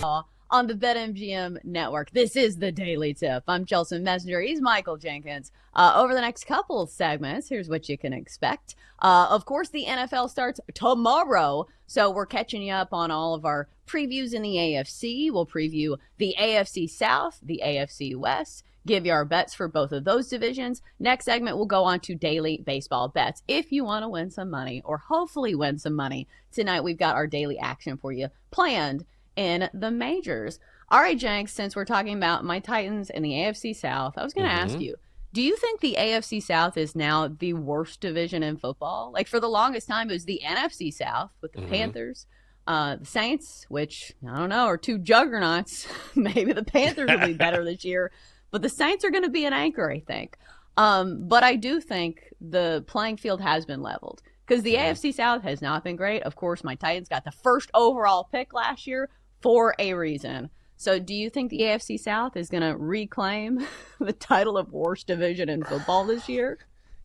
on the BetMGM network. This is the Daily Tip. I'm Chelsea Messenger. He's Michael Jenkins. Over the next couple of segments, here's what you can expect. Of course, the NFL starts tomorrow, so we're catching you up on all of our previews in the AFC. We'll preview the AFC South, the AFC West, give you our bets for both of those divisions. Next segment, we'll go on to daily baseball bets. If you want to win some money, or hopefully win some money, tonight we've got our daily action for you planned in the majors. All right, Jenks, since we're talking about my Titans and the AFC South, I was going to ask you, do you think the AFC South is now the worst division in football? Like, for the longest time, it was the NFC South with the Panthers, the Saints, which, I don't know, are two juggernauts. Maybe the Panthers will be better this year, but the Saints are going to be an anchor, I think. But I do think the playing field has been leveled because the AFC South has not been great. Of course, my Titans got the first overall pick last year for a reason. So do you think the AFC South is going to reclaim the title of worst division in football this year?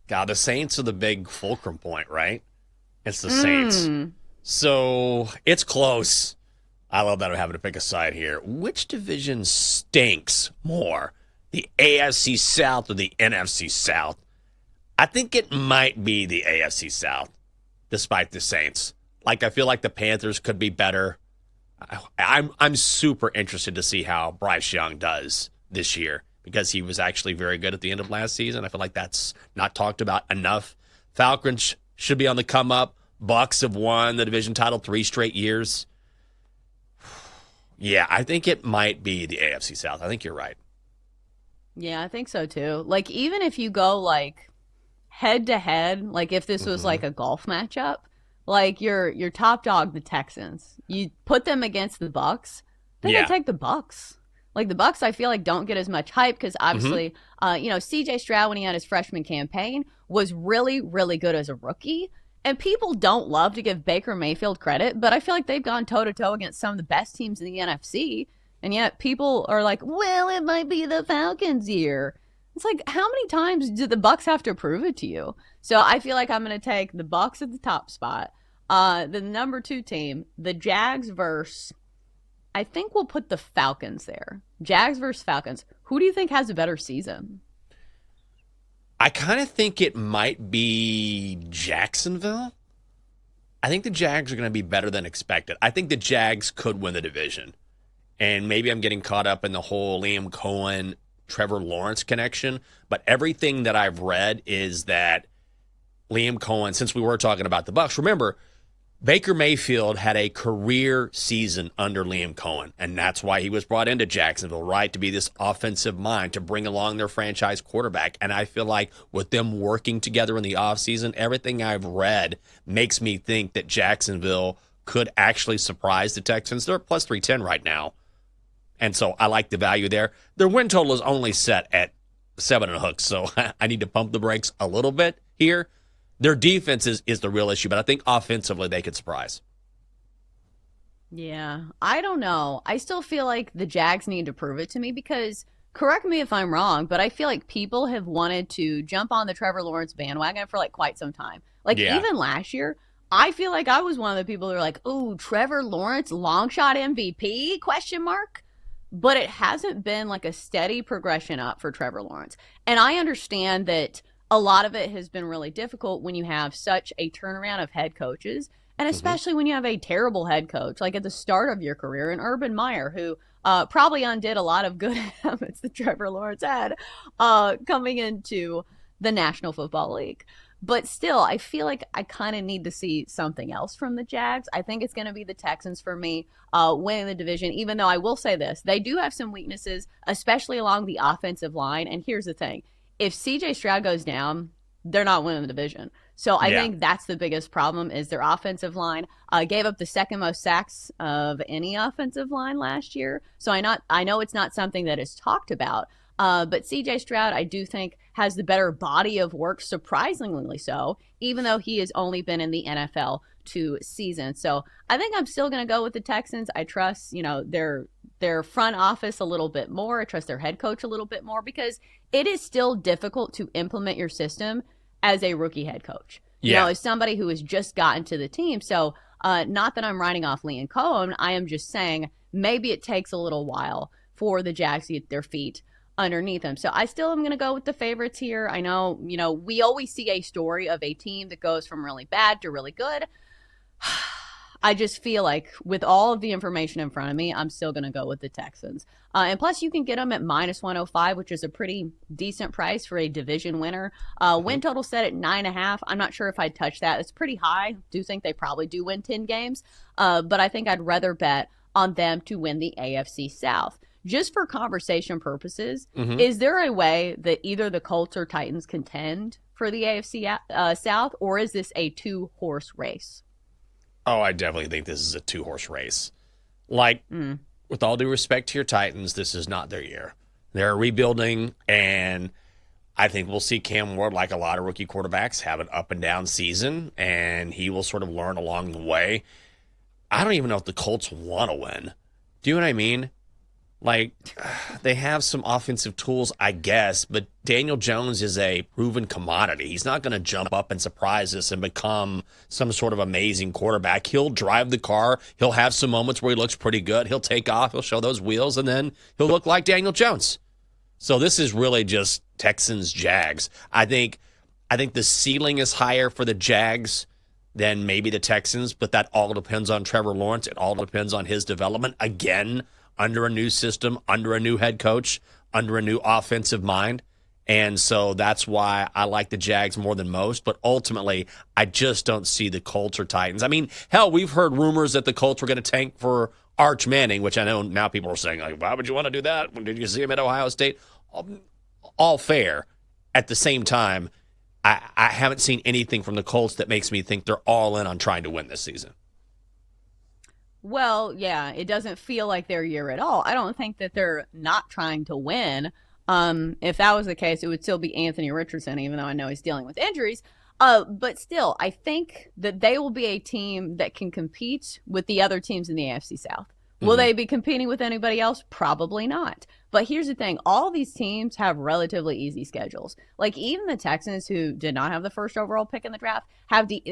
God, the Saints are the big fulcrum point, right? It's the Saints. So it's close. I love that I'm having to pick a side here. Which division stinks more, the AFC South or the NFC South? I think it might be the AFC South, despite the Saints. Like, I feel like the Panthers could be better. I'm super interested to see how Bryce Young does this year because he was actually very good at the end of last season. I feel like that's not talked about enough. Falcons should be on the come up. Bucks have won the division title 3 straight years. Yeah, I think it might be the AFC South. I think you're right. Yeah, I think so too. Like, even if you go like head to head, like if this was like a golf matchup, like your top dog, the Texans, you put them against the Bucks, they're gonna take the Bucks. Like, the Bucks, I feel like don't get as much hype because obviously, C.J. Stroud, when he had his freshman campaign, was really, really good as a rookie. And people don't love to give Baker Mayfield credit, but I feel like they've gone toe-to-toe against some of the best teams in the NFC. And yet people are like, well, it might be the Falcons' year. It's like, how many times do the Bucks have to prove it to you? So I feel like I'm going to take the Bucks at the top spot. The number 2 team, the Jags versus, I think we'll put the Falcons there. Jags versus Falcons. Who do you think has a better season? I kind of think it might be Jacksonville. I think the Jags are going to be better than expected. I think the Jags could win the division. And maybe I'm getting caught up in the whole Liam Cohen, Trevor Lawrence connection. But everything that I've read is that Liam Cohen, since we were talking about the Bucs, remember, Baker Mayfield had a career season under Liam Cohen, and that's why he was brought into Jacksonville, right, to be this offensive mind, to bring along their franchise quarterback. And I feel like with them working together in the offseason, everything I've read makes me think that Jacksonville could actually surprise the Texans. They're plus 310 right now, and so I like the value there. Their win total is only set at 7 and a hook, so I need to pump the brakes a little bit here. Their defense is the real issue, but I think offensively they could surprise. Yeah, I don't know. I still feel like the Jags need to prove it to me because, correct me if I'm wrong, but I feel like people have wanted to jump on the Trevor Lawrence bandwagon for like quite some time. Like, even last year, I feel like I was one of the people who are like, "Ooh, Trevor Lawrence, long shot MVP?" question mark. But it hasn't been like a steady progression up for Trevor Lawrence. And I understand that a lot of it has been really difficult when you have such a turnaround of head coaches, and especially when you have a terrible head coach, like at the start of your career, in Urban Meyer, who probably undid a lot of good habits that Trevor Lawrence had coming into the National Football League. But still, I feel like I kind of need to see something else from the Jags. I think it's going to be the Texans for me winning the division, even though I will say this. They do have some weaknesses, especially along the offensive line. And here's the thing. If C.J. Stroud goes down, they're not winning the division. So I think that's the biggest problem is their offensive line. Gave up the second most sacks of any offensive line last year. So I know it's not something that is talked about. But C.J. Stroud, I do think, has the better body of work, surprisingly so, even though he has only been in the NFL 2 seasons. So I think I'm still going to go with the Texans. I trust, their front office a little bit more. I trust their head coach a little bit more because it is still difficult to implement your system as a rookie head coach. As somebody who has just gotten to the team. So Not that I'm writing off Liam Cohen. I am just saying maybe it takes a little while for the Jags to get their feet underneath them. So I still am going to go with the favorites here. I know, we always see a story of a team that goes from really bad to really good. I just feel like with all of the information in front of me, I'm still going to go with the Texans. And plus, you can get them at -105, which is a pretty decent price for a division winner. Win total set at 9.5. I'm not sure if I'd touch that. It's pretty high. I do think they probably do win 10 games. But I think I'd rather bet on them to win the AFC South. Just for conversation purposes, is there a way that either the Colts or Titans contend for the AFC South, or is this a two-horse race? Oh, I definitely think this is a two-horse race. With all due respect to your Titans, this is not their year. They're rebuilding, and I think we'll see Cam Ward, like a lot of rookie quarterbacks, have an up-and-down season, and he will sort of learn along the way. I don't even know if the Colts want to win. Do you know what I mean? They have some offensive tools, I guess, but Daniel Jones is a proven commodity. He's not going to jump up and surprise us and become some sort of amazing quarterback. He'll drive the car. He'll have some moments where he looks pretty good. He'll take off. He'll show those wheels, and then he'll look like Daniel Jones. So this is really just Texans-Jags. I think the ceiling is higher for the Jags than maybe the Texans, but that all depends on Trevor Lawrence. It all depends on his development. Again, under a new system, under a new head coach, under a new offensive mind. And so that's why I like the Jags more than most. But ultimately, I just don't see the Colts or Titans. I mean, hell, we've heard rumors that the Colts were going to tank for Arch Manning, which I know now people are saying, why would you want to do that? Did you see him at Ohio State? All fair. At the same time, I haven't seen anything from the Colts that makes me think they're all in on trying to win this season. Well, yeah, it doesn't feel like their year at all. I don't think that they're not trying to win. If that was the case, it would still be Anthony Richardson, even though I know he's dealing with injuries. But still, I think that they will be a team that can compete with the other teams in the AFC South. Will they be competing with anybody else? Probably not. But here's the thing. All these teams have relatively easy schedules. Like even the Texans, who did not have the first overall pick in the draft, have the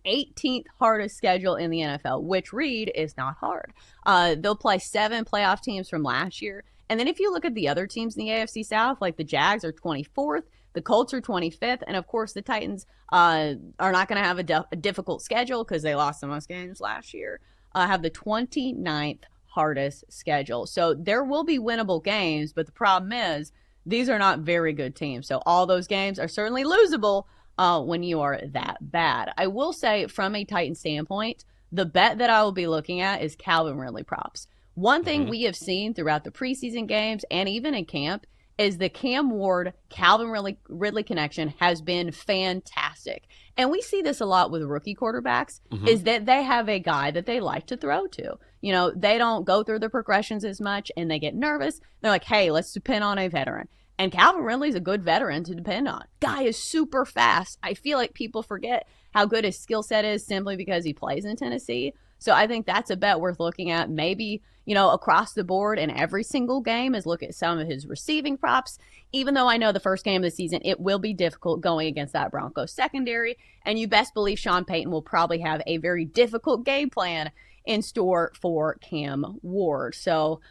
18th hardest schedule in the NFL, which, Reed, is not hard. They'll play 7 playoff teams from last year. And then if you look at the other teams in the AFC South, like the Jags are 24th, the Colts are 25th, and of course the Titans are not going to have a difficult schedule because they lost the most games last year. Have the 29th hardest schedule. So there will be winnable games, but the problem is these are not very good teams. So all those games are certainly losable when you are that bad. I will say from a Titan standpoint, the bet that I will be looking at is Calvin Ridley props. One thing we have seen throughout the preseason games and even in camp is the Cam Ward, Calvin Ridley connection has been fantastic. And we see this a lot with rookie quarterbacks, is that they have a guy that they like to throw to. They don't go through the progressions as much and they get nervous. They're like, hey, let's depend on a veteran. And Calvin Ridley's a good veteran to depend on. Guy is super fast. I feel like people forget how good his skill set is simply because he plays in Tennessee. So I think that's a bet worth looking at. Maybe, across the board in every single game is look at some of his receiving props. Even though I know the first game of the season, it will be difficult going against that Broncos secondary. And you best believe Sean Payton will probably have a very difficult game plan in store for Cam Ward. So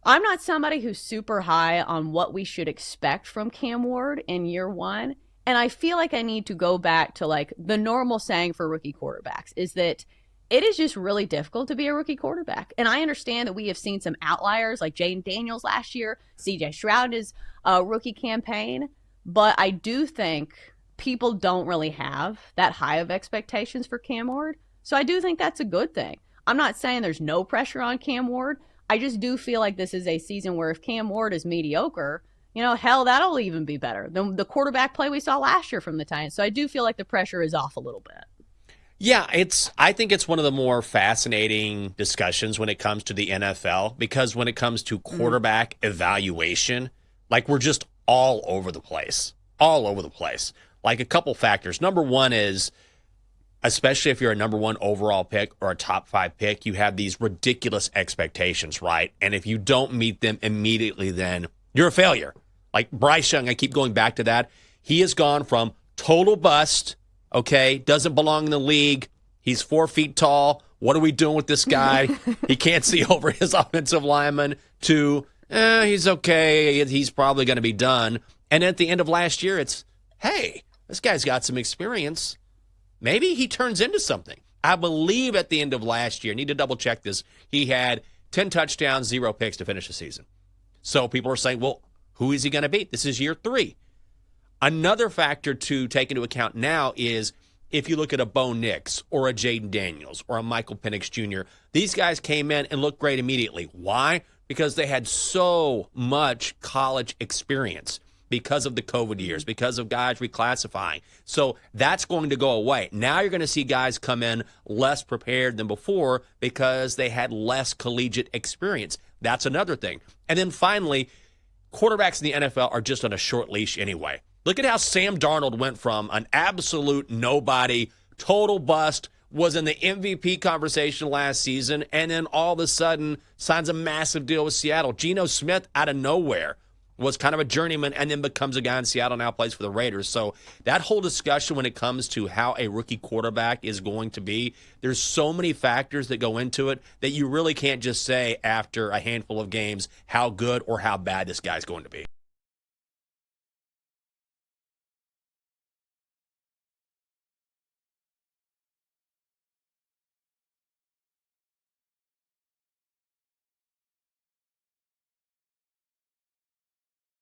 I'm not somebody who's super high on what we should expect from Cam Ward in year one. And I feel like I need to go back to like the normal saying for rookie quarterbacks is that it is just really difficult to be a rookie quarterback. And I understand that we have seen some outliers like Jaden Daniels last year, CJ Stroud's rookie campaign. But I do think people don't really have that high of expectations for Cam Ward. So I do think that's a good thing. I'm not saying there's no pressure on Cam Ward. I just do feel like this is a season where if Cam Ward is mediocre, hell, that'll even be better than the quarterback play we saw last year from the Titans. So I do feel like the pressure is off a little bit. Yeah, I think it's one of the more fascinating discussions when it comes to the NFL, because when it comes to quarterback evaluation, like we're just all over the place. Like a couple factors. Number one is, especially if you're a number 1 overall pick or a top 5 pick, you have these ridiculous expectations, right? And if you don't meet them immediately, then you're a failure. Like Bryce Young, I keep going back to that. He has gone from total bust, okay, doesn't belong in the league. He's 4 feet tall, what are we doing with this guy? He can't see over his offensive lineman, to he's okay. He's probably going to be done. And at the end of last year, it's, hey, this guy's got some experience. Maybe he turns into something. I believe at the end of last year, I need to double check this, he had 10 touchdowns, 0 picks to finish the season. So people are saying, well, who is he going to beat? This is year 3. Another factor to take into account now is if you look at a Bo Nix or a Jaden Daniels or a Michael Penix Jr., these guys came in and looked great immediately. Why? Because they had so much college experience because of the COVID years, because of guys reclassifying. So that's going to go away. Now you're going to see guys come in less prepared than before because they had less collegiate experience. That's another thing. And then finally, quarterbacks in the NFL are just on a short leash anyway. Look at how Sam Darnold went from an absolute nobody, total bust, was in the MVP conversation last season, and then all of a sudden signs a massive deal with Seattle. Geno Smith, out of nowhere, was kind of a journeyman and then becomes a guy in Seattle, now plays for the Raiders. So that whole discussion when it comes to how a rookie quarterback is going to be, there's so many factors that go into it that you really can't just say after a handful of games how good or how bad this guy's going to be.